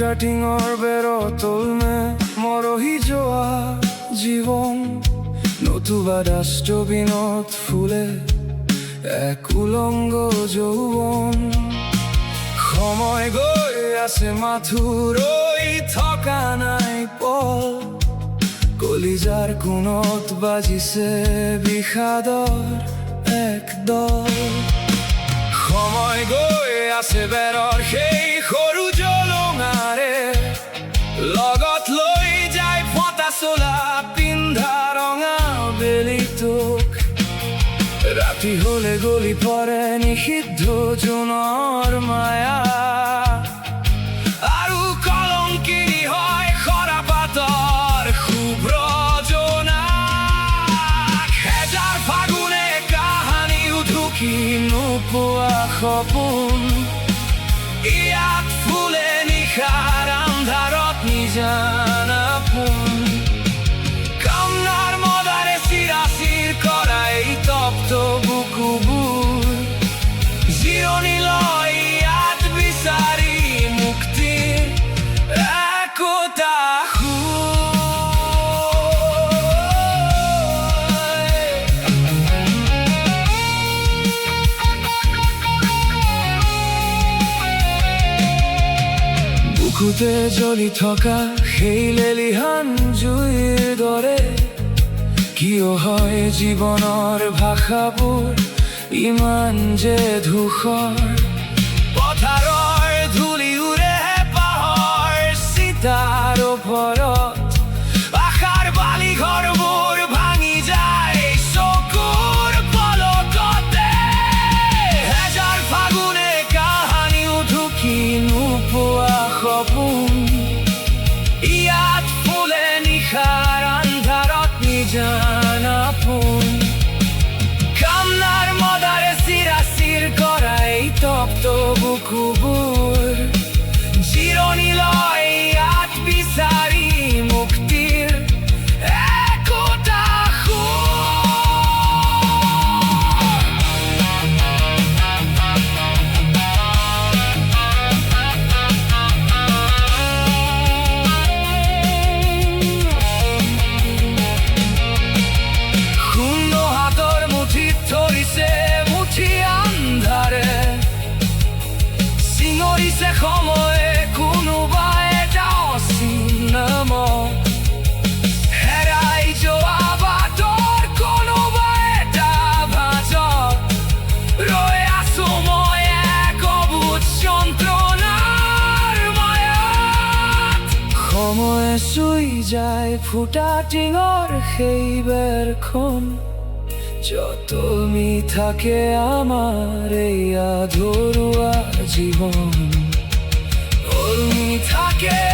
ফুটা টিঙৰ বেৰৰ তলমে মৰহি যোৱা জীৱন নতুবা ডাষ্টবিনত ফুলে এক উলংগ যৌৱন সময় গৈ আছে মাথো ৰৈ থকা নাই পল কলিজাৰ কোণত বাজিছে বিষাদৰ এক দল সময় গৈ আছে বেৰৰ সেই সৰু জলঙাৰে লগত লৈ যায় ফটা চোলা পিন্ধা ৰঙা বেলিটোক ৰাতি হলে গলি পৰে নিষিদ্ধ জোনৰ মায়া আৰু কলংকিনী হয় সৰা পাতৰ শুভ্ৰ জোনাক হেজাৰ ফাগুনে কাহানি উঢুকি নোপোৱা সপোন ইয়াত ফুলে নিশাৰ আন্ধাৰত নিজানা পোন কামনাৰ মদাৰে চিৰাচিৰ কৰা এই তপ্ত বুকুবোৰ জিৰণি লয় ইয়াত বিচাৰি মুক্তিৰ একোটা বুকুতে জ্বলি থকা সেই লেলিহান জুইৰ দৰে কিয় হয় জীৱনৰ ভাষাবোৰ ইমান যে ধূসৰ পথাৰৰ ধূলি উৰে পাহৰ চিতাৰ ওপৰত আশাৰ বালি ঘৰবোৰ ভাঙি যায় চকুৰ পলকতে হেজাৰ ফাগুনে কাহানি উঢুকি নোপোৱা সপোন ইয়াত ফুলে নিশাৰ আন্ধাৰত নিজানা পোন কামনাৰ মদাৰে চিৰাচিৰ কৰা এই তপ্ত বুকুবোৰ জিৰণি লয় ইয়াত বিচাৰি মুক্তিৰ একোটা চিঙৰিছে সময়ে কোনোবা এটা অচিনামত হেৰাই যোৱা বাটৰ কোনোবা এটা ভাঁজত ৰৈ আছো মই এক অবুধ যন্ত্ৰণাৰ মায়াত সময়ে চুই যায় ফুটা টিঙৰ সেই বেৰখন যত থাকে আমাৰ এই আধৰুৱা জীৱন থাকে